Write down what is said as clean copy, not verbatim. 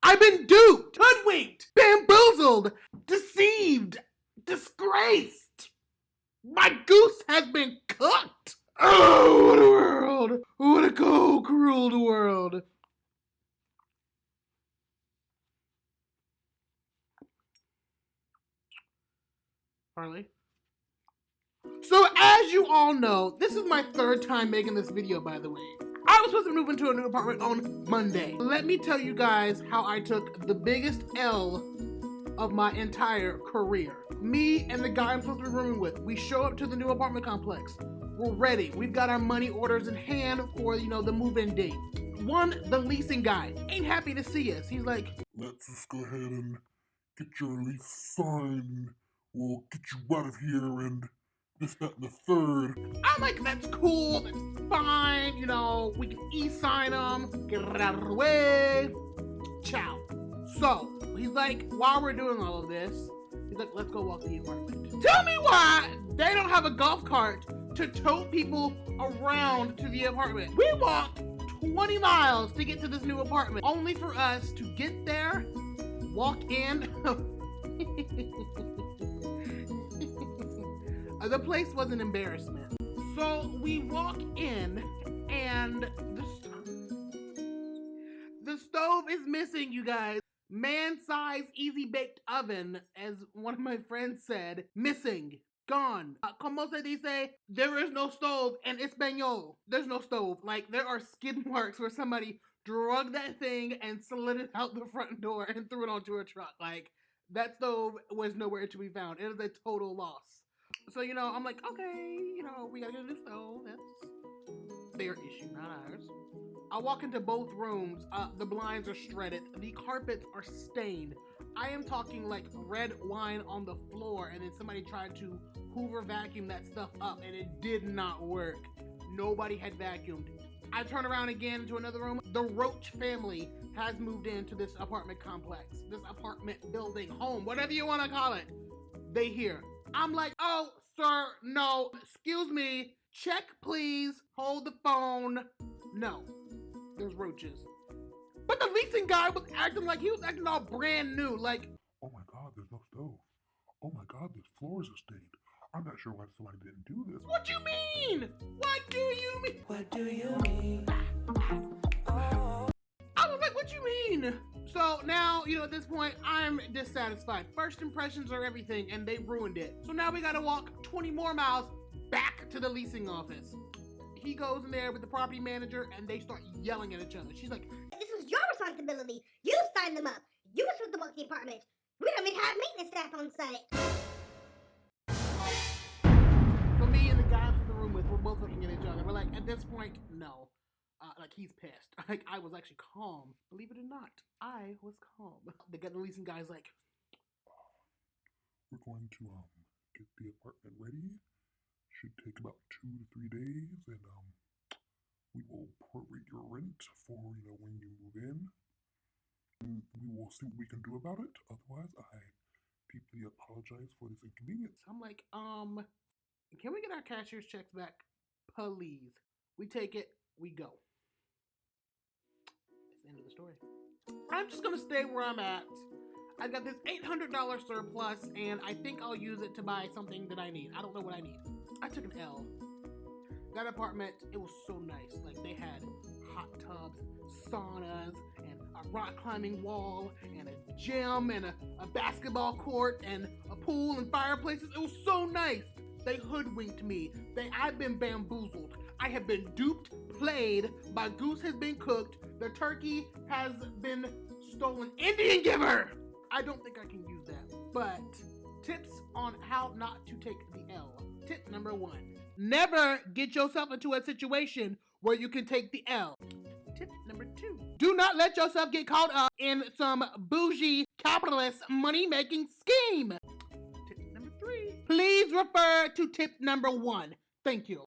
I've been duped, hoodwinked, bamboozled, deceived, disgraced. My goose has been cooked. Oh, what a world. What a cold, cruel world. Harley? So as you all know, this is my third time making this video, by the way. I was supposed to move into a new apartment on Monday. Let me tell you guys how I took the biggest L of my entire career. Me and the guy I'm supposed to be rooming with, we show up to the new apartment complex. We're ready. We've got our money orders in hand for, the move-in date. The leasing guy, ain't happy to see us. He's like, let's just go ahead and get your lease signed. We'll get you out of here and this, that, and the third. I'm like, that's cool, that's fine, we can e-sign them, get it out of the way, ciao. So, he's like, while we're doing all of this, he's like, let's go walk the apartment. Tell me why they don't have a golf cart to tote people around to the apartment. We walked 20 miles to get to this new apartment, only for us to get there, walk in. The place was an embarrassment. So we walk in and the stove is missing, you guys. Man-sized easy-baked oven, as one of my friends said, missing, gone. Como se dice, there is no stove in Espanol. There's no stove. Like, there are skid marks where somebody drug that thing and slid it out the front door and threw it onto a truck. Like, that stove was nowhere to be found. It is a total loss. So, I'm like, okay, we gotta get a new stove. That's their issue, not ours. I walk into both rooms. The blinds are shredded. The carpets are stained. I am talking like red wine on the floor, and then somebody tried to Hoover vacuum that stuff up, and it did not work. Nobody had vacuumed. I turn around again into another room. The Roach family has moved into this apartment complex, this apartment building, home, whatever you want to call it. They here. I'm like, oh, sir, no, excuse me, check please, hold the phone. No, there's roaches. But the leasing guy was acting like, he was acting all brand new, like, oh my God, there's no stove. Oh my God, this floors are stained. I'm not sure why somebody didn't do this. What you mean? What do you mean? What do you mean? I was like, what you mean? So now, at this point, I'm dissatisfied. First impressions are everything, and they ruined it. So now we gotta walk 20 more miles back to the leasing office. He goes in there with the property manager, and they start yelling at each other. She's like, this was your responsibility. You signed them up. You were supposed to walk the apartment. We don't even have maintenance staff on site. So me and the guy I'm in the room with, we're both looking at each other. We're like, at this point, no. Like, he's pissed. Like, I was actually calm. Believe it or not, I was calm. The leasing guy's like, we're going to get the apartment ready. Should take about 2 to 3 days, and we will prorate your rent for when you move in. And we will see what we can do about it. Otherwise, I deeply apologize for this inconvenience. I'm like, can we get our cashier's checks back, please? We take it, we go. That's the end of the story. I'm just gonna stay where I'm at. I got this $800 surplus, and I think I'll use it to buy something that I need. I don't know what I need. I took an L. That apartment, it was so nice. Like, they had hot tubs, saunas, and a rock climbing wall, and a gym, and a basketball court, and a pool and fireplaces. It was so nice. They hoodwinked me. I've been bamboozled. I have been duped, played. My goose has been cooked. The turkey has been stolen. Indian giver! I don't think I can use that. But tips on how not to take the L. Tip number 1. Never get yourself into a situation where you can take the L. Tip number 2. Do not let yourself get caught up in some bougie capitalist money-making scheme. Tip number 3. Please refer to tip number 1. Thank you.